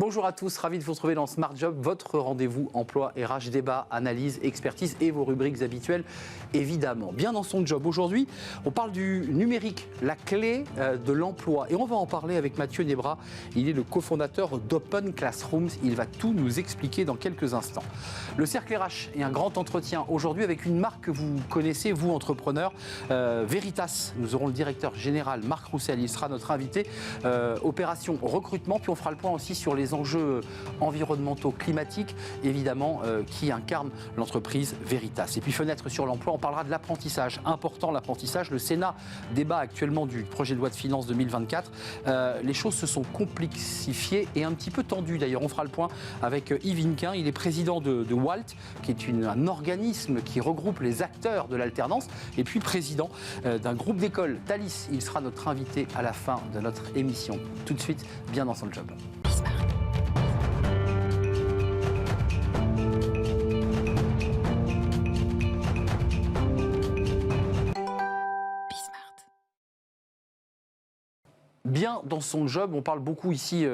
Bonjour à tous, ravi de vous retrouver dans Smart Job, votre rendez-vous emploi, RH, débat, analyse, expertise et vos rubriques habituelles, évidemment. Bien dans son job, aujourd'hui, on parle du numérique, la clé de l'emploi. Et on va en parler avec Mathieu Nebra. Il est le cofondateur d'Open Classrooms. Il va tout nous expliquer dans quelques instants. Le cercle RH et un grand entretien aujourd'hui avec une marque que vous connaissez, vous, entrepreneurs, Veritas. Nous aurons le directeur général, Marc Roussel. Il sera notre invité. Opération recrutement. Puis on fera le point aussi sur les enjeux environnementaux, climatiques, évidemment, qui incarnent l'entreprise Veritas. Et puis fenêtre sur l'emploi, on parlera de l'apprentissage. Important l'apprentissage. Le Sénat débat actuellement du projet de loi de finances 2024. Les choses se sont complexifiées et un petit peu tendues. D'ailleurs, on fera le point avec Yves Inquin. Il est président de WALT, qui est un organisme qui regroupe les acteurs de l'alternance, et puis président d'un groupe d'écoles, Thalys. Il sera notre invité à la fin de notre émission. Tout de suite, bien dans son job. Bien dans son job, on parle beaucoup ici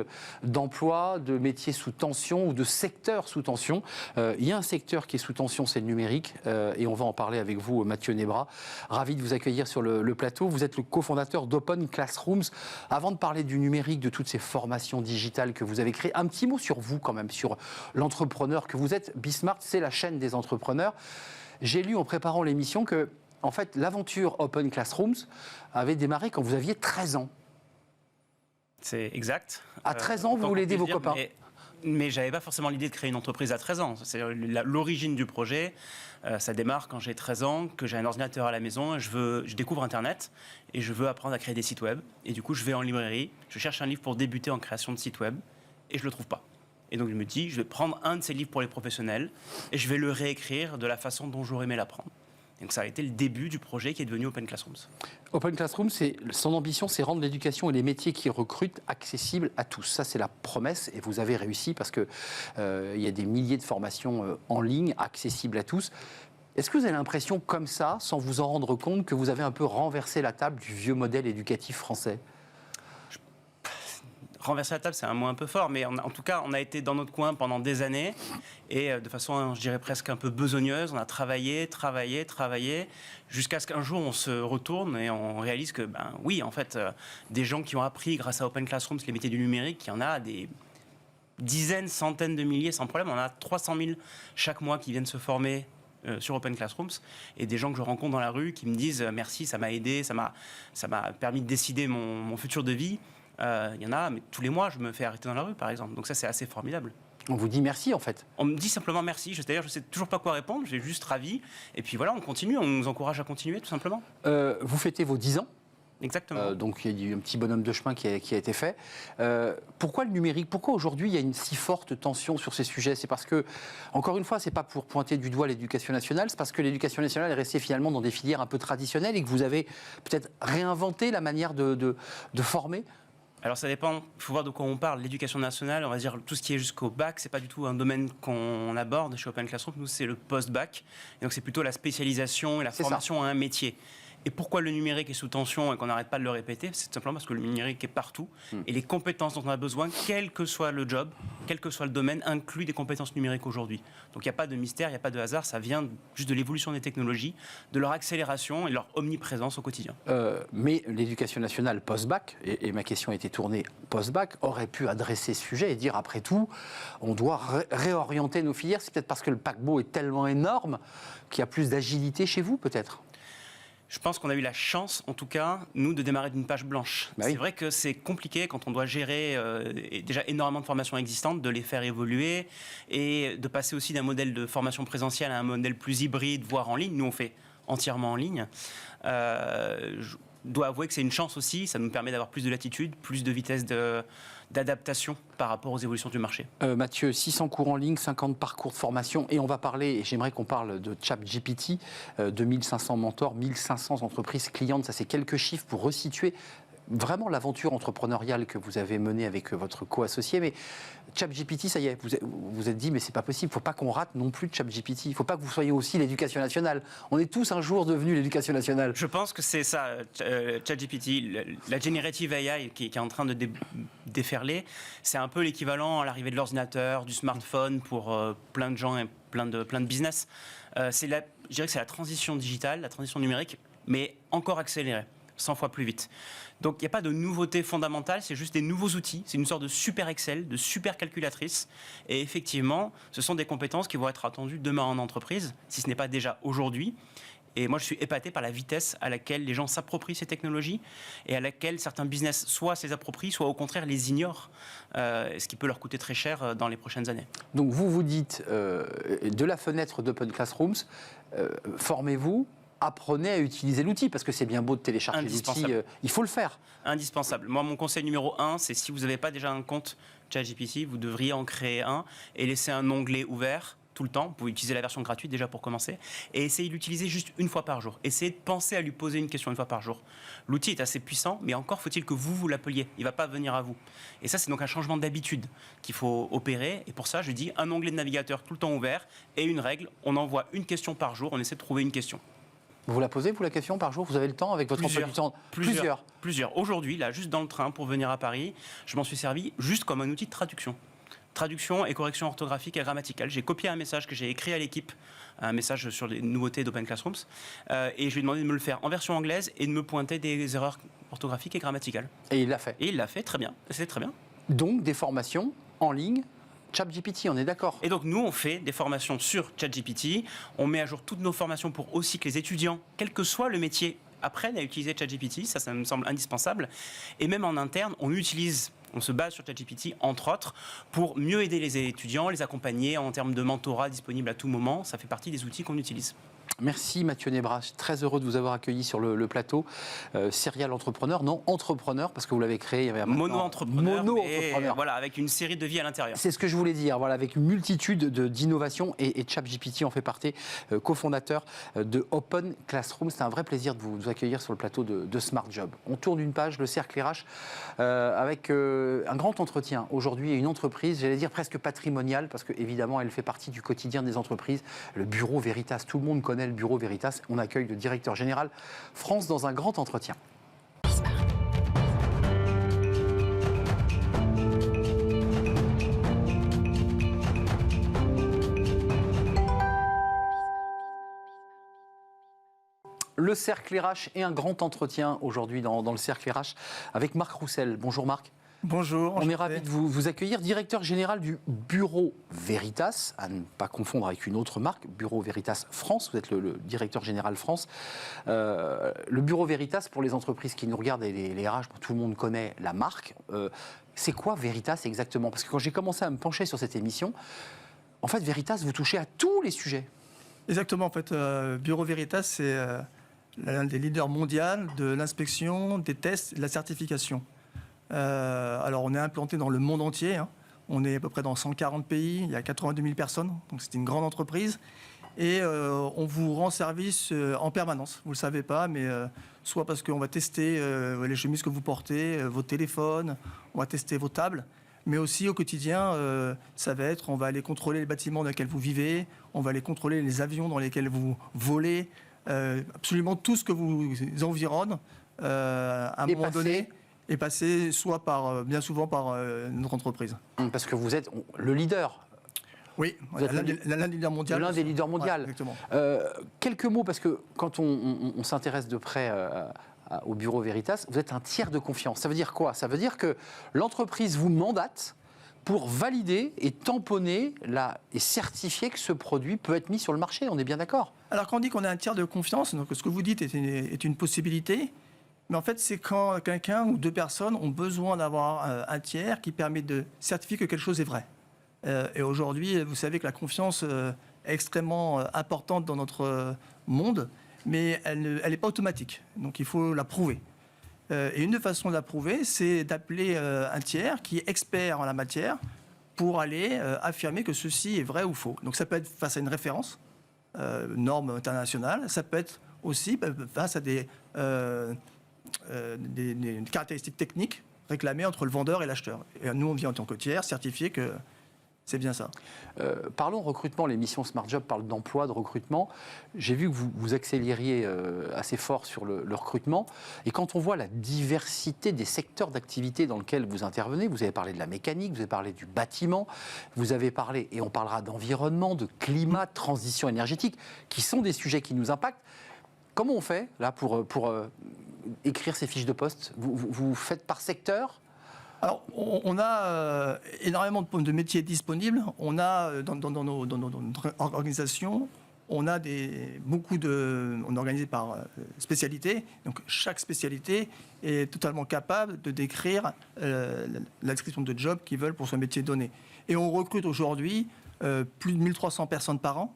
d'emploi, de métiers sous tension ou de secteurs sous tension. Il y a un secteur qui est sous tension, c'est le numérique, et on va en parler avec vous, Mathieu Nebra. Ravi de vous accueillir sur le plateau. Vous êtes le cofondateur d'Open Classrooms. Avant de parler du numérique, de toutes ces formations digitales que vous avez créées, un petit mot sur vous quand même, sur l'entrepreneur que vous êtes. Bismart, c'est la chaîne des entrepreneurs. J'ai lu en préparant l'émission que, en fait, l'aventure Open Classrooms avait démarré quand vous aviez 13 ans. C'est exact. À 13 ans, vous voulez aider vos copains. Mais je n'avais pas forcément l'idée de créer une entreprise à 13 ans. C'est l'origine du projet. Ça démarre quand j'ai 13 ans, que j'ai un ordinateur à la maison, je découvre Internet et je veux apprendre à créer des sites web. Et du coup, je vais en librairie, je cherche un livre pour débuter en création de site web et je ne le trouve pas. Et donc, je me dis, je vais prendre un de ces livres pour les professionnels et je vais le réécrire de la façon dont j'aurais aimé l'apprendre. Donc ça a été le début du projet qui est devenu Open Classrooms. Open Classrooms, son ambition, c'est rendre l'éducation et les métiers qui recrutent accessibles à tous. Ça, c'est la promesse et vous avez réussi parce qu'il y a des milliers de formations en ligne accessibles à tous. Est-ce que vous avez l'impression, comme ça, sans vous en rendre compte, que vous avez un peu renversé la table du vieux modèle éducatif français ? Renverser la table, c'est un mot un peu fort, mais en tout cas, on a été dans notre coin pendant des années et de façon, je dirais, presque un peu besogneuse. On a travaillé, jusqu'à ce qu'un jour, on se retourne et on réalise que, oui, en fait, des gens qui ont appris grâce à Open Classrooms les métiers du numérique, il y en a des dizaines, centaines de milliers sans problème. On a 300 000 chaque mois qui viennent se former sur Open Classrooms, et des gens que je rencontre dans la rue qui me disent « Merci, ça m'a aidé, ça m'a permis de décider mon futur de vie ». Il y en a, mais tous les mois, je me fais arrêter dans la rue, par exemple. Donc ça, c'est assez formidable. On vous dit merci, en fait. On me dit simplement merci. C'est-à-dire, je ne sais toujours pas quoi répondre. J'ai juste ravi. Et puis voilà, on continue. On nous encourage à continuer, tout simplement. Vous fêtez vos 10 ans. Exactement. Donc il y a eu un petit bonhomme de chemin qui a été fait. Pourquoi le numérique ? Pourquoi aujourd'hui il y a une si forte tension sur ces sujets ? C'est parce que, encore une fois, c'est pas pour pointer du doigt l'éducation nationale, c'est parce que l'éducation nationale est restée finalement dans des filières un peu traditionnelles et que vous avez peut-être réinventé la manière de former. Alors ça dépend, il faut voir de quoi on parle. L'éducation nationale, on va dire tout ce qui est jusqu'au bac, c'est pas du tout un domaine qu'on aborde chez Open Classroom. Nous, c'est le post-bac. Et donc c'est plutôt la spécialisation et la formation à un métier. Et pourquoi le numérique est sous tension et qu'on n'arrête pas de le répéter ? C'est simplement parce que le numérique est partout. Et les compétences dont on a besoin, quel que soit le job, quel que soit le domaine, incluent des compétences numériques aujourd'hui. Donc il n'y a pas de mystère, il n'y a pas de hasard. Ça vient juste de l'évolution des technologies, de leur accélération et de leur omniprésence au quotidien. Mais l'éducation nationale post-bac, et ma question a été tournée post-bac, aurait pu adresser ce sujet et dire après tout, on doit réorienter nos filières. C'est peut-être parce que le paquebot est tellement énorme qu'il y a plus d'agilité chez vous, peut-être ? Je pense qu'on a eu la chance, en tout cas, nous, de démarrer d'une page blanche. C'est vrai que c'est compliqué quand on doit gérer déjà énormément de formations existantes, de les faire évoluer et de passer aussi d'un modèle de formation présentielle à un modèle plus hybride, voire en ligne. Nous, on fait entièrement en ligne. Je dois avouer que c'est une chance aussi. Ça nous permet d'avoir plus de latitude, plus de vitesse d'adaptation par rapport aux évolutions du marché. Mathieu, 600 cours en ligne, 50 parcours de formation, et on va parler, et j'aimerais qu'on parle de ChatGPT, 2500 mentors, 1500 entreprises clientes, ça c'est quelques chiffres pour resituer. vraiment l'aventure entrepreneuriale que vous avez menée avec votre co-associé. Mais ChatGPT, ça y est, vous êtes dit, mais c'est pas possible, il ne faut pas qu'on rate non plus de ChatGPT. Il ne faut pas que vous soyez aussi l'éducation nationale. On est tous un jour devenus l'éducation nationale. Je pense que c'est ça, ChatGPT, la generative AI qui est en train de déferler, c'est un peu l'équivalent à l'arrivée de l'ordinateur, du smartphone pour plein de gens et plein de business. Je dirais que c'est la transition digitale, la transition numérique, mais encore accélérée, 100 fois plus vite. Donc il n'y a pas de nouveauté fondamentale, c'est juste des nouveaux outils, c'est une sorte de super Excel, de super calculatrice. Et effectivement, ce sont des compétences qui vont être attendues demain en entreprise, si ce n'est pas déjà aujourd'hui. Et moi, je suis épaté par la vitesse à laquelle les gens s'approprient ces technologies et à laquelle certains business soit se les approprient, soit au contraire les ignorent, ce qui peut leur coûter très cher dans les prochaines années. Donc vous vous dites, de la fenêtre d'Open Classrooms, formez-vous, apprenez à utiliser l'outil, parce que c'est bien beau de télécharger l'outil, il faut le faire. Indispensable. Moi, mon conseil numéro 1, c'est si vous n'avez pas déjà un compte ChatGPT, vous devriez en créer un et laisser un onglet ouvert tout le temps. Vous pouvez utiliser la version gratuite déjà pour commencer et essayez de l'utiliser juste une fois par jour. Essayez de penser à lui poser une question une fois par jour. L'outil est assez puissant, mais encore faut-il que vous l'appeliez. Il ne va pas venir à vous. Et ça, c'est donc un changement d'habitude qu'il faut opérer. Et pour ça, je dis un onglet de navigateur tout le temps ouvert et une règle. On envoie une question par jour. On essaie de trouver une question. Vous la posez, vous, la question, par jour? Vous avez le temps avec votre emploi du temps? Plusieurs. Aujourd'hui, là, juste dans le train pour venir à Paris, je m'en suis servi juste comme un outil de traduction. Traduction et correction orthographique et grammaticale. J'ai copié un message que j'ai écrit à l'équipe, un message sur les nouveautés d'Open Classrooms, et je lui ai demandé de me le faire en version anglaise et de me pointer des erreurs orthographiques et grammaticales. Et il l'a fait? Et il l'a fait, très bien. C'est très bien. Donc, des formations en ligne, ChatGPT, on est d'accord? Et donc, nous, on fait des formations sur ChatGPT. On met à jour toutes nos formations pour aussi que les étudiants, quel que soit le métier, apprennent à utiliser ChatGPT. Ça me semble indispensable. Et même en interne, on se base sur ChatGPT, entre autres, pour mieux aider les étudiants, les accompagner en termes de mentorat disponible à tout moment. Ça fait partie des outils qu'on utilise. Merci Mathieu Nebra, je suis très heureux de vous avoir accueilli sur le plateau. Serial entrepreneur, non, entrepreneur, parce que vous l'avez créé. Il y avait Mono-entrepreneur, voilà, avec une série de vies à l'intérieur. C'est ce que je voulais dire, voilà, avec une multitude d'innovations, et ChatGPT en fait partie, cofondateur de Open Classroom. C'est un vrai plaisir de vous accueillir sur le plateau de Smart Job. On tourne une page, le cercle RH, avec un grand entretien aujourd'hui, et une entreprise, j'allais dire presque patrimoniale, parce qu'évidemment elle fait partie du quotidien des entreprises, le Bureau Veritas. Tout le monde connaît le Bureau Veritas. On accueille le directeur général France dans un grand entretien. Le cercle RH et un grand entretien aujourd'hui dans le cercle RH avec Marc Roussel. Bonjour Marc. Bonjour. On est ravis de vous accueillir, directeur général du Bureau Veritas, à ne pas confondre avec une autre marque, Bureau Veritas France, vous êtes le directeur général France. Le Bureau Veritas, pour les entreprises qui nous regardent et les RH, tout le monde connaît la marque. C'est quoi Veritas exactement? Parce que quand j'ai commencé à me pencher sur cette émission, en fait Veritas, vous touchez à tous les sujets. Exactement, en fait, Bureau Veritas, c'est l'un des leaders mondiaux de l'inspection, des tests et de la certification. Alors, on est implanté dans le monde entier. Hein. On est à peu près dans 140 pays. Il y a 82 000 personnes. Donc, c'est une grande entreprise. Et on vous rend service en permanence. Vous ne le savez pas, mais soit parce qu'on va tester les chemises que vous portez, vos téléphones, on va tester vos tables. Mais aussi, au quotidien, ça va être, on va aller contrôler les bâtiments dans lesquels vous vivez, on va aller contrôler les avions dans lesquels vous volez, absolument tout ce que vous environne à un moment donné. Et passer bien souvent par notre entreprise. Parce que vous êtes le leader. Oui, l'un des leaders mondiaux. L'un des leaders mondiaux. Ouais, exactement. Quelques mots, parce que quand on s'intéresse de près au Bureau Veritas, vous êtes un tiers de confiance. Ça veut dire quoi? Ça veut dire que l'entreprise vous mandate pour valider et tamponner et certifier que ce produit peut être mis sur le marché. On est bien d'accord? Alors quand on dit qu'on a un tiers de confiance, donc ce que vous dites est une possibilité. Mais en fait, c'est quand quelqu'un ou deux personnes ont besoin d'avoir un tiers qui permet de certifier que quelque chose est vrai. Et aujourd'hui, vous savez que la confiance est extrêmement importante dans notre monde, mais elle n'est pas automatique. Donc il faut la prouver. Et une des façons de la prouver, c'est d'appeler un tiers qui est expert en la matière pour aller affirmer que ceci est vrai ou faux. Donc ça peut être face à une référence, norme internationale, ça peut être aussi face à des des caractéristiques techniques réclamées entre le vendeur et l'acheteur. Et nous, on vient en tant que tiers certifier que c'est bien ça. Parlons recrutement. L'émission Smart Job parle d'emploi, de recrutement. J'ai vu que vous accélériez assez fort sur le recrutement. Et quand on voit la diversité des secteurs d'activité dans lesquels vous intervenez, vous avez parlé de la mécanique, vous avez parlé du bâtiment, vous avez parlé, et on parlera d'environnement, de climat, de transition énergétique, qui sont des sujets qui nous impactent. Comment on fait là pour écrire ces fiches de poste? Vous faites par secteur? Alors, on a énormément de métiers disponibles. On a, dans notre organisation, on a on est organisé par spécialité. Donc, chaque spécialité est totalement capable de décrire la description de job qu'ils veulent pour son métier donné. Et on recrute aujourd'hui plus de 1300 personnes par an,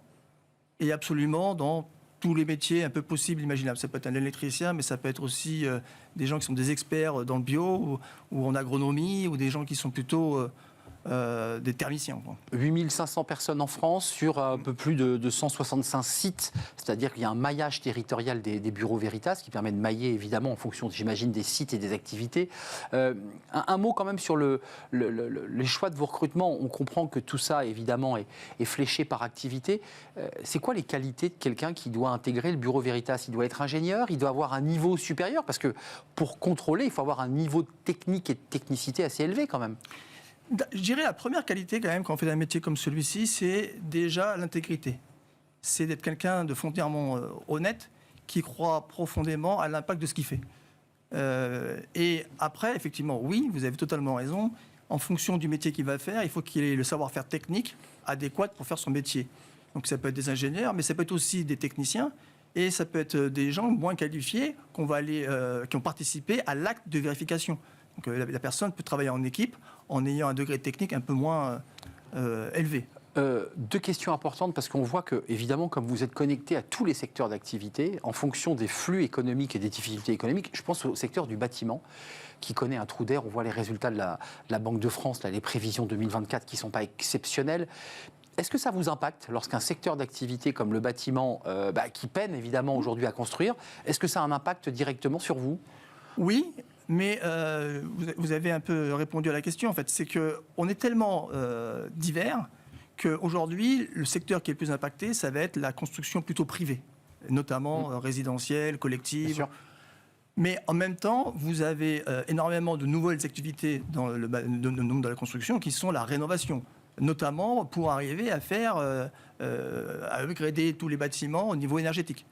et absolument dans tous les métiers un peu possibles, imaginables. Ça peut être un électricien, mais ça peut être aussi des gens qui sont des experts dans le bio ou en agronomie, ou des gens qui sont plutôt des thermiciens. 8500 personnes en France sur un peu plus de 165 sites, c'est-à-dire qu'il y a un maillage territorial des bureaux Veritas qui permet de mailler évidemment en fonction, j'imagine, des sites et des activités. Un mot quand même sur les choix de vos recrutements. On comprend que tout ça évidemment est fléché par activité. C'est quoi les qualités de quelqu'un qui doit intégrer le bureau Veritas? Il doit être ingénieur, il doit avoir un niveau supérieur, parce que pour contrôler, il faut avoir un niveau de technique et de technicité assez élevé quand même. Je dirais la première qualité quand même quand on fait un métier comme celui-ci, c'est déjà l'intégrité. C'est d'être quelqu'un de foncièrement honnête, qui croit profondément à l'impact de ce qu'il fait. Et après, effectivement, oui, vous avez totalement raison. En fonction du métier qu'il va faire, il faut qu'il ait le savoir-faire technique adéquat pour faire son métier. Donc ça peut être des ingénieurs, mais ça peut être aussi des techniciens. Et ça peut être des gens moins qualifiés qui ont participé à l'acte de vérification. Donc la personne peut travailler en équipe en ayant un degré technique un peu moins élevé. Deux questions importantes, parce qu'on voit que, évidemment, comme vous êtes connecté à tous les secteurs d'activité, en fonction des flux économiques et des difficultés économiques, je pense au secteur du bâtiment, qui connaît un trou d'air. On voit les résultats de la Banque de France, là, les prévisions 2024 qui ne sont pas exceptionnelles. Est-ce que ça vous impacte lorsqu'un secteur d'activité comme le bâtiment, qui peine évidemment aujourd'hui à construire, est-ce que ça a un impact directement sur vous? Oui, mais vous avez un peu répondu à la question. En fait, c'est qu'on est tellement divers qu'aujourd'hui, le secteur qui est le plus impacté, ça va être la construction plutôt privée, notamment résidentielle, collective. Mais en même temps, vous avez énormément de nouvelles activités dans le monde de la construction qui sont la rénovation, notamment pour arriver à faire à upgrader tous les bâtiments au niveau énergétique.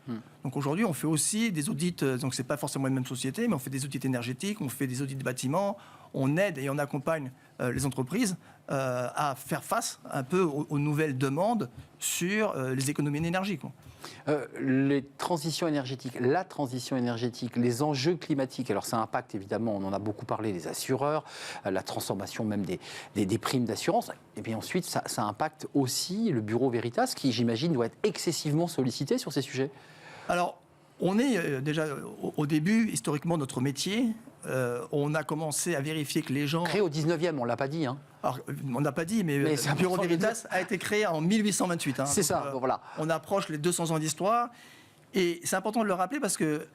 Donc aujourd'hui, on fait aussi des audits, donc c'est pas forcément les mêmes sociétés, mais on fait des audits énergétiques, on fait des audits de bâtiments, on aide et on accompagne les entreprises à faire face un peu aux nouvelles demandes sur les économies d'énergie. Les transitions énergétiques, la transition énergétique, les enjeux climatiques, alors ça impacte évidemment, on en a beaucoup parlé, les assureurs, la transformation même des primes d'assurance, et puis ensuite ça impacte aussi le bureau Veritas qui, j'imagine, doit être excessivement sollicité sur ces sujets. Alors, on est déjà au début, historiquement, notre métier. On a commencé à vérifier que les gens... Créé au 19e, on ne l'a pas dit. Alors, on n'a pas dit, mais le bureau Veritas a été créé en 1828. C'est ça, voilà. On approche les 200 ans d'histoire. Et c'est important de le rappeler parce que,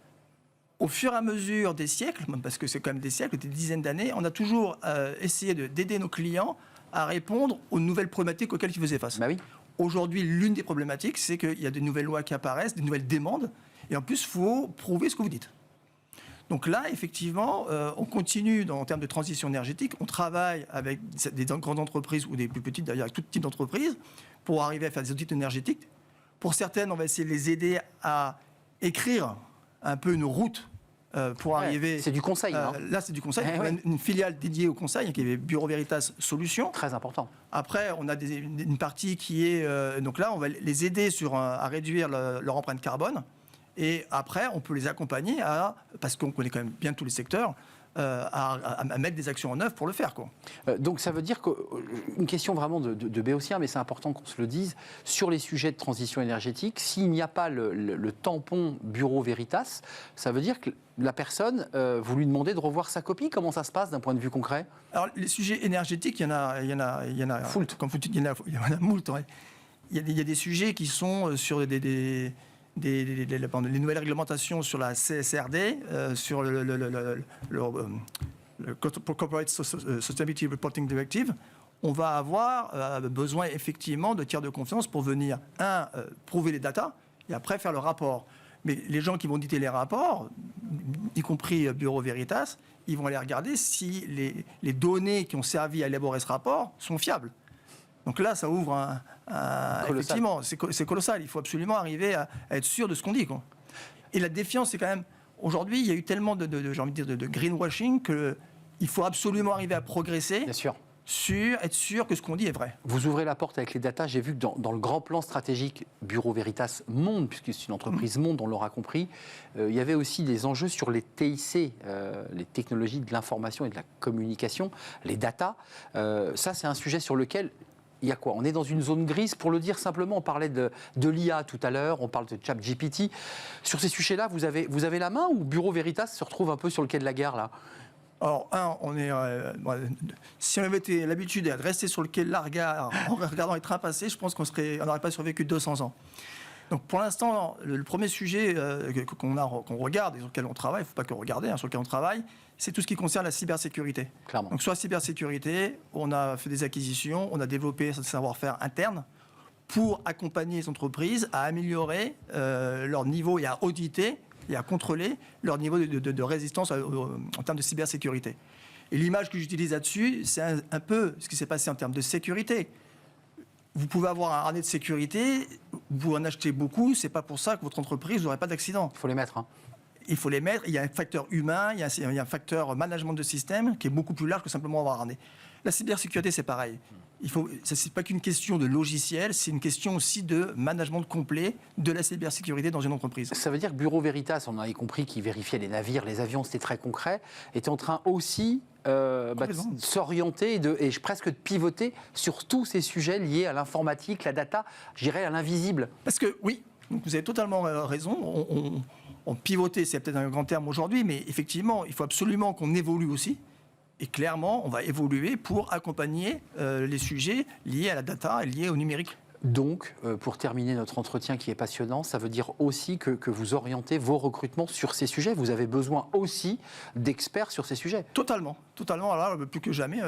au fur et à mesure des siècles, parce que c'est quand même des siècles, des dizaines d'années, on a toujours essayé d'aider nos clients à répondre aux nouvelles problématiques auxquelles ils faisaient face. Bah oui. Aujourd'hui, l'une des problématiques, c'est qu'il y a des nouvelles lois qui apparaissent, des nouvelles demandes. Et en plus, il faut prouver ce que vous dites. Donc là, effectivement, on continue en termes de transition énergétique. On travaille avec des grandes entreprises ou des plus petites, d'ailleurs, avec tout type d'entreprises, pour arriver à faire des audits énergétiques. Pour certaines, on va essayer de les aider à écrire un peu une route pour arriver... C'est du conseil, hein. Là, c'est du conseil. On a une filiale dédiée au conseil, qui est Bureau Veritas Solutions. Très important. Après, on a une partie qui est... donc là, on va les aider à réduire leur empreinte carbone. Et après, on peut les accompagner parce qu'on connaît quand même bien tous les secteurs, à mettre des actions en œuvre pour le faire, quoi. Donc ça veut dire qu'une question vraiment de béotien, mais c'est important qu'on se le dise, sur les sujets de transition énergétique, s'il n'y a pas le tampon Bureau Veritas, ça veut dire que la personne, vous lui demandez de revoir sa copie. Comment ça se passe d'un point de vue concret? Alors, les sujets énergétiques, il y en a foult. Comme vous dites, il y en a moult. Ouais. Il y a des sujets qui sont sur des les nouvelles réglementations sur la CSRD, sur le Corporate Sustainability Reporting Directive, on va avoir besoin effectivement de tiers de confiance pour venir, prouver les datas et après faire le rapport. Mais les gens qui vont éditer les rapports, y compris Bureau Veritas, ils vont aller regarder si les données qui ont servi à élaborer ce rapport sont fiables. Donc là, ça ouvre effectivement, c'est colossal. Il faut absolument arriver à être sûr de ce qu'on dit, quoi. Et la défiance, c'est quand même... Aujourd'hui, il y a eu tellement j'ai envie de dire, de greenwashing qu'il faut absolument arriver à progresser. Bien sûr. Être sûr que ce qu'on dit est vrai. Vous ouvrez la porte avec les datas. J'ai vu que dans le grand plan stratégique Bureau Veritas Monde, puisque c'est une entreprise monde, on l'aura compris, il y avait aussi des enjeux sur les TIC, les technologies de l'information et de la communication, les datas. Ça, c'est un sujet sur lequel... Il y a quoi? On est dans une zone grise, pour le dire simplement. On parlait de l'IA tout à l'heure, on parle de ChatGPT. Sur ces sujets-là, vous avez la main ou Bureau Veritas se retrouve un peu sur le quai de la gare, là? Alors, si on avait l'habitude de rester sur le quai de la gare en regardant les trains passer, je pense qu'on n'aurait pas survécu 200 ans. Donc, pour l'instant, le premier sujet qu'on regarde et sur lequel on travaille, il ne faut pas que regarder, sur lequel on travaille, c'est tout ce qui concerne la cybersécurité. Clairement. Donc, sur la cybersécurité, on a fait des acquisitions, on a développé ce savoir-faire interne pour accompagner les entreprises à améliorer leur niveau et à auditer et à contrôler leur niveau de résistance en termes de cybersécurité. Et l'image que j'utilise là-dessus, c'est un peu ce qui s'est passé en termes de sécurité. Vous pouvez avoir un harnais de sécurité, vous en achetez beaucoup, c'est pas pour ça que votre entreprise n'aurait pas d'accident. Il faut les mettre. Il faut les mettre, il y a un facteur humain, il y a un facteur management de système qui est beaucoup plus large que simplement avoir un harnais. La cybersécurité, c'est pareil. Ce n'est pas qu'une question de logiciel, c'est une question aussi de management complet de la cybersécurité dans une entreprise. Ça veut dire que Bureau Veritas, on avait compris qu'il vérifiait les navires, les avions, c'était très concret, était en train aussi de s'orienter et presque de pivoter sur tous ces sujets liés à l'informatique, la data, je dirais à l'invisible. Parce que oui, donc vous avez totalement raison, on pivotait, c'est peut-être un grand terme aujourd'hui, mais effectivement, il faut absolument qu'on évolue aussi. Et clairement, on va évoluer pour accompagner les sujets liés à la data et liés au numérique. Donc, pour terminer notre entretien qui est passionnant, ça veut dire aussi que vous orientez vos recrutements sur ces sujets. Vous avez besoin aussi d'experts sur ces sujets. Totalement. Alors, plus que jamais,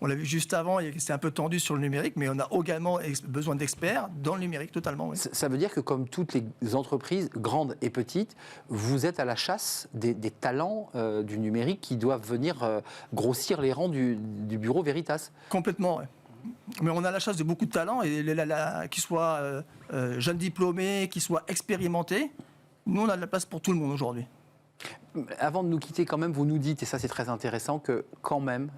on l'a vu juste avant, c'était un peu tendu sur le numérique, mais on a également besoin d'experts dans le numérique, totalement. Oui. Ça veut dire que comme toutes les entreprises, grandes et petites, vous êtes à la chasse des talents du numérique qui doivent venir grossir les rangs du Bureau Veritas. Complètement, oui. Mais on a la chance de beaucoup de talents, et qu'ils soient jeunes diplômés, qu'ils soient expérimentés. Nous, on a de la place pour tout le monde aujourd'hui. Avant de nous quitter, quand même, vous nous dites, et ça c'est très intéressant, que quand même,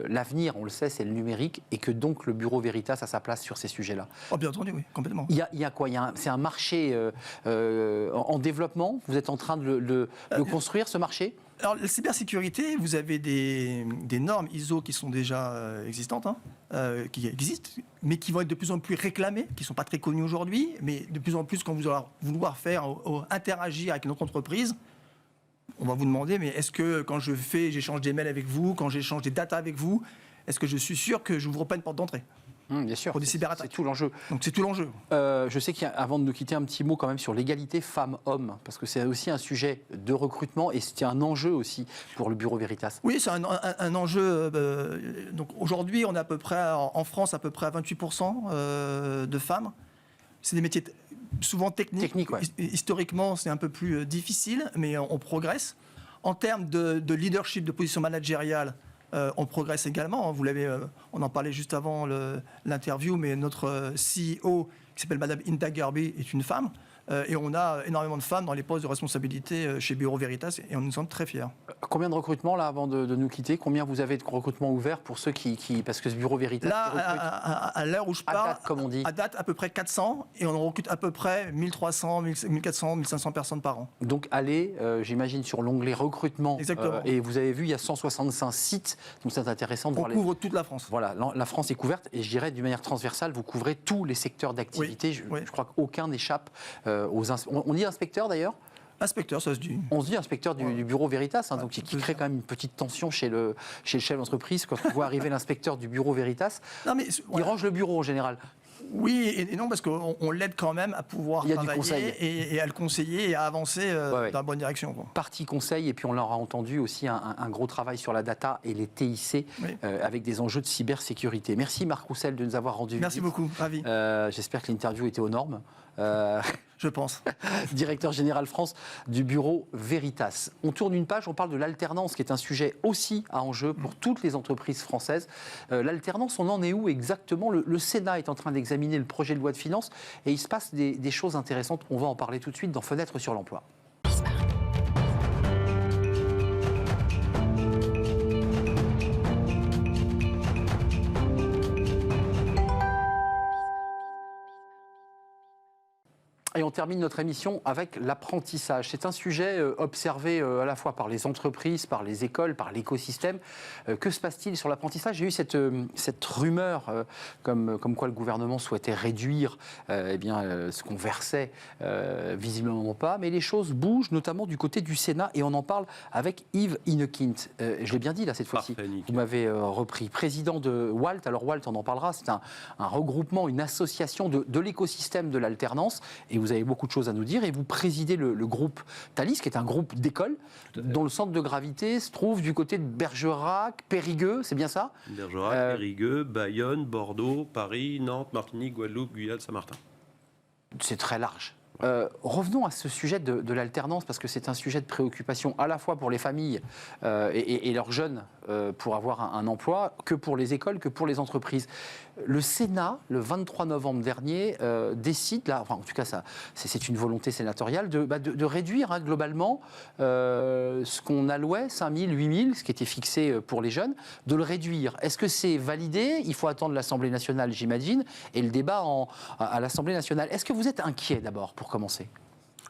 l'avenir, on le sait, c'est le numérique, et que donc le Bureau Veritas a sa place sur ces sujets-là. Oh, bien entendu, oui, complètement. Il y a quoi? C'est un marché en développement? Vous êtes en train de le construire, ce marché? Alors, la cybersécurité, vous avez des normes ISO qui sont déjà existantes, qui existent, mais qui vont être de plus en plus réclamées, qui ne sont pas très connues aujourd'hui, mais de plus en plus, quand vous allez vouloir interagir avec notre entreprise, on va vous demander, mais est-ce que quand j'échange des mails avec vous, quand j'échange des datas avec vous, est-ce que je suis sûr que je n'ouvre pas une porte d'entrée? Bien sûr, pour des cyberattaques. C'est tout l'enjeu. Donc c'est tout l'enjeu. Je sais qu'avant de nous quitter, un petit mot quand même sur l'égalité femmes-hommes, parce que c'est aussi un sujet de recrutement et c'est un enjeu aussi pour le Bureau Veritas. Oui, c'est un enjeu. Donc aujourd'hui, on est à peu près, en France, à peu près à 28% de femmes. C'est des métiers souvent techniques. Ouais. Historiquement, c'est un peu plus difficile, mais on progresse. En termes de leadership, de position managériale, on progresse également. On en parlait juste avant l'interview, mais notre CEO, qui s'appelle Madame Hinda Garbi, est une femme. Et on a énormément de femmes dans les postes de responsabilité chez Bureau Veritas, et on nous en est très fiers. Combien de recrutements, là, avant de nous quitter? Combien vous avez de recrutements ouverts pour ceux qui parce que ce Bureau Veritas... Là, à l'heure où je parle, à date, comme on dit. À date, à peu près 400, et on en recrute à peu près 1300, 1400, 1500 personnes par an. Donc, allez, j'imagine, sur l'onglet recrutement. Exactement. Et vous avez vu, il y a 165 sites, donc c'est intéressant de voir... On couvre toute la France. Voilà, la France est couverte, et je dirais, d'une manière transversale, vous couvrez tous les secteurs d'activité. Oui. Je crois qu'aucun n'échappe aux... On dit inspecteur, d'ailleurs? Inspecteur, ça se dit. On se dit inspecteur du Bureau Veritas, donc qui crée quand même une petite tension chez le chef d'entreprise quand on voit arriver l'inspecteur du Bureau Veritas. Non, mais, Il range le bureau en général. Oui et non, parce qu'on l'aide quand même à pouvoir Il y a du travailler conseil. et à le conseiller et à avancer dans la bonne direction, quoi. Partie conseil, et puis on l'aura entendu aussi, un gros travail sur la data et les TIC, Oui. avec des enjeux de cybersécurité. Merci Marc Roussel de nous avoir rendu visite. Merci beaucoup, ravi. J'espère que l'interview était aux normes. Je pense. Directeur général France du bureau Veritas. On tourne une page, on parle de l'alternance, qui est un sujet aussi à enjeu pour toutes les entreprises françaises. L'alternance, on en est où exactement ? Le Sénat est en train d'examiner le projet de loi de finances et il se passe des choses intéressantes. On va en parler tout de suite dans Fenêtre sur l'emploi. Et on termine notre émission avec l'apprentissage. C'est un sujet observé à la fois par les entreprises, par les écoles, par l'écosystème. Que se passe-t-il sur l'apprentissage ? J'ai eu cette rumeur comme quoi le gouvernement souhaitait réduire ce qu'on versait, visiblement pas. Mais les choses bougent, notamment du côté du Sénat, et on en parle avec Yves Innequint. Je l'ai bien dit là cette fois-ci. Vous m'avez repris. Président de WALT. Alors WALT, on en parlera. C'est un regroupement, une association de l'écosystème de l'alternance. Et vous avez beaucoup de choses à nous dire, et vous présidez le groupe Thalys, qui est un groupe d'écoles, dont le centre de gravité se trouve du côté de Bergerac, Périgueux, c'est bien ça ? Bergerac, Périgueux, Bayonne, Bordeaux, Paris, Nantes, Martinique, Guadeloupe, Guyane, Saint-Martin. C'est très large. Revenons à ce sujet de l'alternance, parce que c'est un sujet de préoccupation à la fois pour les familles et leurs jeunes pour avoir un emploi, que pour les écoles, que pour les entreprises. Le Sénat, le 23 novembre dernier, décide, là, enfin en tout cas c'est une volonté sénatoriale, de réduire globalement ce qu'on allouait, 5 000, 8 000, ce qui était fixé pour les jeunes, de le réduire. Est-ce que c'est validé ? Il faut attendre l'Assemblée nationale, j'imagine, et le débat à l'Assemblée nationale. Est-ce que vous êtes inquiet d'abord, pour commencer ?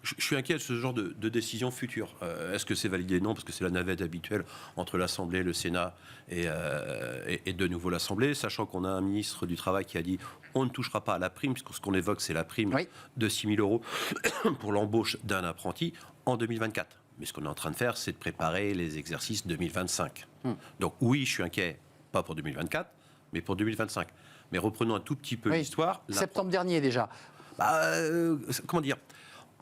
Je suis inquiet de ce genre de décision future. Est-ce que c'est validé ? Non, parce que c'est la navette habituelle entre l'Assemblée, le Sénat et de nouveau l'Assemblée, sachant qu'on a un ministre du Travail qui a dit on ne touchera pas à la prime, puisque ce qu'on évoque, c'est la prime de 6 000 € pour l'embauche d'un apprenti en 2024. Mais ce qu'on est en train de faire, c'est de préparer les exercices 2025. Donc oui, je suis inquiet, pas pour 2024, mais pour 2025. Mais reprenons un tout petit peu l'histoire. Septembre dernier déjà. Comment dire ?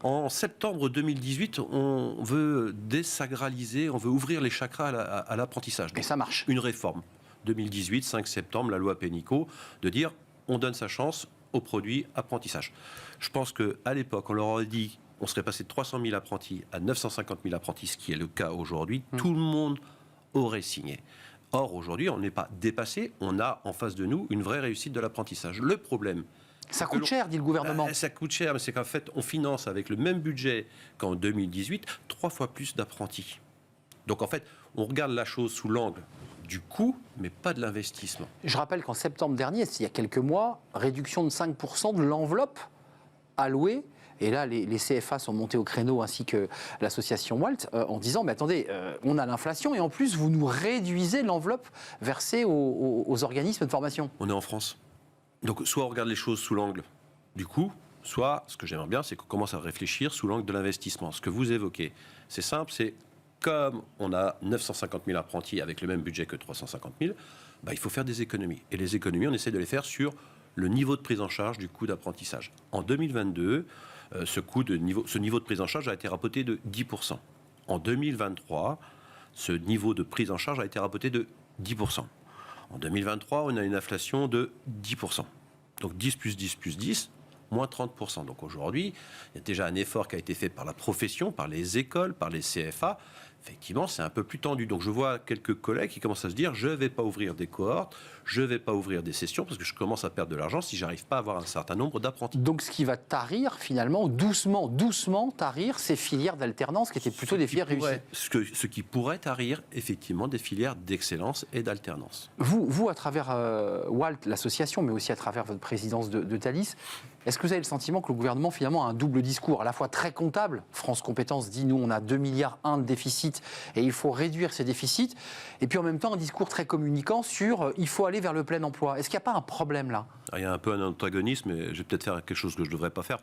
En septembre 2018, on veut désacraliser, on veut ouvrir les chakras à l'apprentissage. Et ça marche. Une réforme. 2018, 5 septembre, la loi Pénicaud, de dire on donne sa chance aux produits apprentissage. Je pense qu'à l'époque, on leur aurait dit on serait passé de 300 000 apprentis à 950 000 apprentis, ce qui est le cas aujourd'hui. Tout le monde aurait signé. Or, aujourd'hui, on n'est pas dépassé. On a en face de nous une vraie réussite de l'apprentissage. Le problème... Ça coûte cher, dit le gouvernement. Ça coûte cher, mais c'est qu'en fait, on finance avec le même budget qu'en 2018, 3 fois plus d'apprentis. Donc en fait, on regarde la chose sous l'angle du coût, mais pas de l'investissement. Je rappelle qu'en septembre dernier, il y a quelques mois, réduction de 5% de l'enveloppe allouée. Et là, les CFA sont montés au créneau, ainsi que l'association WALT, en disant, mais attendez, on a l'inflation, et en plus, vous nous réduisez l'enveloppe versée aux organismes de formation. On est en France. Donc, soit on regarde les choses sous l'angle du coût, soit, ce que j'aimerais bien, c'est qu'on commence à réfléchir sous l'angle de l'investissement. Ce que vous évoquez, c'est simple, c'est comme on a 950 000 apprentis avec le même budget que 350 000, il faut faire des économies. Et les économies, on essaie de les faire sur le niveau de prise en charge du coût d'apprentissage. En 2022, ce niveau de prise en charge a été raboté de 10%. En 2023, ce niveau de prise en charge a été raboté de 10%. En 2023, on a une inflation de 10%. Donc 10 plus 10 plus 10, moins 30%. Donc aujourd'hui, il y a déjà un effort qui a été fait par la profession, par les écoles, par les CFA. Effectivement, c'est un peu plus tendu. Donc je vois quelques collègues qui commencent à se dire je ne vais pas ouvrir des cohortes, je ne vais pas ouvrir des sessions parce que je commence à perdre de l'argent si je n'arrive pas à avoir un certain nombre d'apprentis. Donc ce qui va tarir finalement, doucement tarir ces filières d'alternance qui étaient plutôt des filières réussies. Ce qui pourrait tarir effectivement des filières d'excellence et d'alternance. Vous à travers WALT, l'association, mais aussi à travers votre présidence de Thalys, est-ce que vous avez le sentiment que le gouvernement finalement a un double discours, à la fois très comptable, France Compétences dit nous on a 2,1 milliards de déficit et il faut réduire ces déficits, et puis en même temps un discours très communicant sur il faut aller vers le plein emploi. Est-ce qu'il n'y a pas un problème là ? Il y a un peu un antagonisme, et je vais peut-être faire quelque chose que je ne devrais pas faire,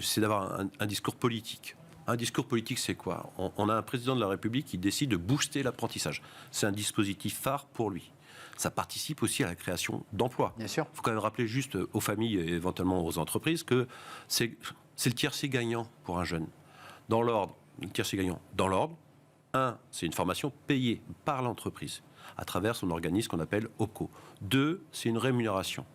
c'est d'avoir un discours politique. Un discours politique, c'est quoi ? On a un président de la République qui décide de booster l'apprentissage. C'est un dispositif phare pour lui. ça participe aussi à la création d'emplois. Bien sûr. Il faut quand même rappeler juste aux familles et éventuellement aux entreprises que c'est le tiercé gagnant pour un jeune. Dans l'ordre, le tiercé gagnant. Dans l'ordre, c'est une formation payée par l'entreprise à travers son organisme qu'on appelle OPCO. 2, c'est une rémunération.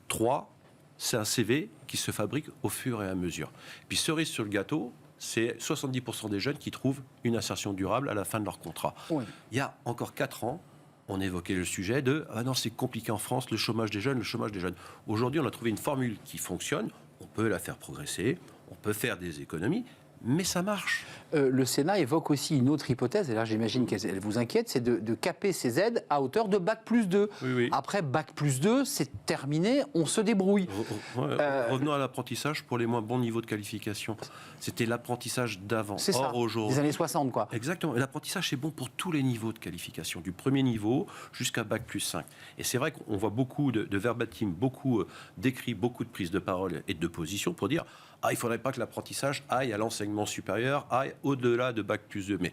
3, c'est un CV qui se fabrique au fur et à mesure. Puis cerise sur le gâteau, c'est 70% des jeunes qui trouvent une insertion durable à la fin de leur contrat. Oui. Il y a encore 4 ans, on évoquait le sujet de « Ah non, c'est compliqué en France, le chômage des jeunes, le chômage des jeunes ». Aujourd'hui, on a trouvé une formule qui fonctionne, on peut la faire progresser, on peut faire des économies, mais ça marche. Le Sénat évoque aussi une autre hypothèse, et là j'imagine qu'elle vous inquiète, c'est de caper ces aides à hauteur de Bac+2. Oui. Après Bac+2, c'est terminé, on se débrouille. Revenons à l'apprentissage pour les moins bons niveaux de qualification. C'était l'apprentissage d'avant. C'est ça, des années 60, quoi. Exactement. Et l'apprentissage, c'est bon pour tous les niveaux de qualification, du premier niveau jusqu'à Bac+5. Et c'est vrai qu'on voit beaucoup de verbatim, beaucoup d'écrits, beaucoup de prises de parole et de position pour dire « Ah, il ne faudrait pas que l'apprentissage aille à l'enseignement supérieur, aille au-delà de Bac+2 ». Mais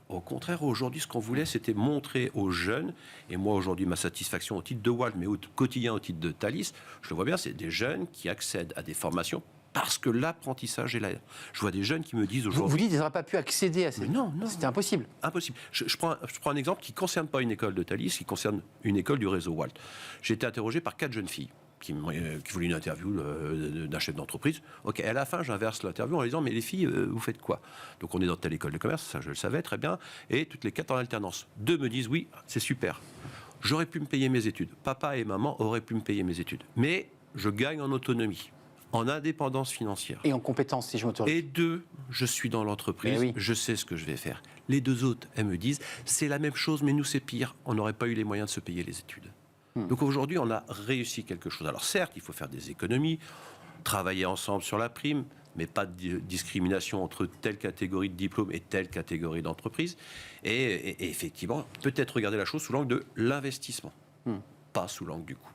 au contraire, aujourd'hui, ce qu'on voulait, c'était montrer aux jeunes, et moi, aujourd'hui, ma satisfaction au titre de Walt, mais au quotidien au titre de Thalys, je le vois bien, c'est des jeunes qui accèdent à des formations parce que l'apprentissage est là. Je vois des jeunes qui me disent aujourd'hui... Vous dites qu'ils n'auraient pas pu accéder à ces... Non. C'était impossible. Impossible. Je prends un exemple qui ne concerne pas une école de Thalys, qui concerne une école du réseau Walt. J'ai été interrogé par 4 jeunes filles qui voulaient une interview d'un chef d'entreprise. Ok, à la fin, j'inverse l'interview en leur disant « Mais les filles, vous faites quoi ?» Donc on est dans telle école de commerce, ça je le savais très bien, et toutes les 4 en alternance. 2 me disent « Oui, c'est super. J'aurais pu me payer mes études. Papa et maman auraient pu me payer mes études. Mais je gagne en autonomie, en indépendance financière. Et en compétence, si je m'autorise. Et 2, je suis dans l'entreprise, oui. Je sais ce que je vais faire. Les 2 autres, elles me disent, c'est la même chose, mais nous c'est pire. On n'aurait pas eu les moyens de se payer les études. Donc aujourd'hui, on a réussi quelque chose. Alors certes, il faut faire des économies, travailler ensemble sur la prime, mais pas de discrimination entre telle catégorie de diplôme et telle catégorie d'entreprise. Et effectivement, peut-être regarder la chose sous l'angle de l'investissement, pas sous l'angle du coût.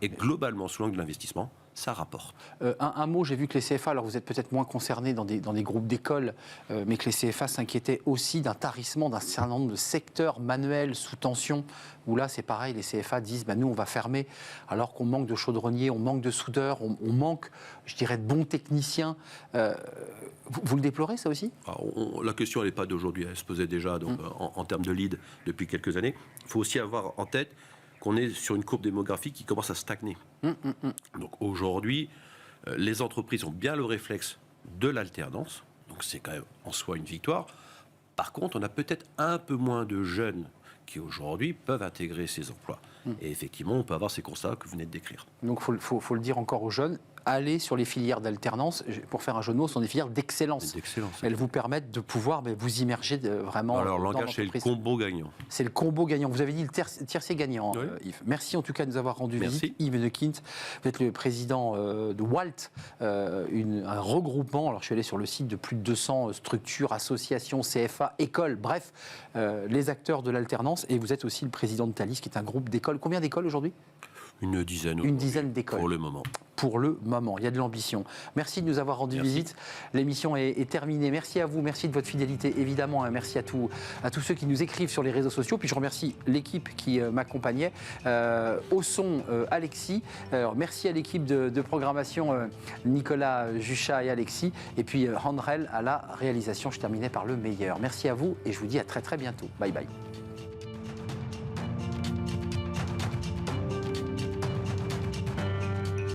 Et globalement, sous l'angle de l'investissement, ça rapporte. Un mot, j'ai vu que les CFA, alors vous êtes peut-être moins concernés dans des groupes d'écoles, mais que les CFA s'inquiétaient aussi d'un tarissement d'un certain nombre de secteurs manuels sous tension, où là c'est pareil, les CFA disent nous on va fermer, alors qu'on manque de chaudronniers, on manque de soudeurs, on manque, je dirais, de bons techniciens. Vous le déplorez ça aussi ? Alors, la question elle n'est pas d'aujourd'hui, elle se posait déjà donc, en termes de lead depuis quelques années. Il faut aussi avoir en tête qu'on est sur une courbe démographique qui commence à stagner. Donc aujourd'hui, les entreprises ont bien le réflexe de l'alternance, donc c'est quand même en soi une victoire. Par contre, on a peut-être un peu moins de jeunes qui aujourd'hui peuvent intégrer ces emplois. Et effectivement, on peut avoir ces constats que vous venez de décrire. Donc il faut le dire encore aux jeunes, allez sur les filières d'alternance, pour faire un jeu de mots, ce sont des filières d'excellence. Elles vous permettent de pouvoir vous immerger vraiment. Alors, leur langage, c'est le combo gagnant. C'est le combo gagnant. Vous avez dit le tiercé gagnant, oui. Yves. Merci en tout cas de nous avoir rendu Merci. visite. Yves Neukint, vous êtes le président de Walt, un regroupement. Alors je suis allé sur le site de plus de 200 structures, associations, CFA, écoles, bref, les acteurs de l'alternance. Et vous êtes aussi le président de Thalys, qui est un groupe d'écoles. Combien d'écoles aujourd'hui ? Une dizaine. Une dizaine d'écoles. Pour le moment. Pour le moment, il y a de l'ambition. Merci de nous avoir rendu visite. L'émission est terminée. Merci à vous, merci de votre fidélité, évidemment. Merci à tous ceux qui nous écrivent sur les réseaux sociaux. Puis je remercie l'équipe qui m'accompagnait. Au son, Alexis. Alors, merci à l'équipe de programmation, Nicolas Juchat et Alexis. Et puis Handrel à la réalisation. Je terminais par le meilleur. Merci à vous et je vous dis à très très bientôt. Bye bye.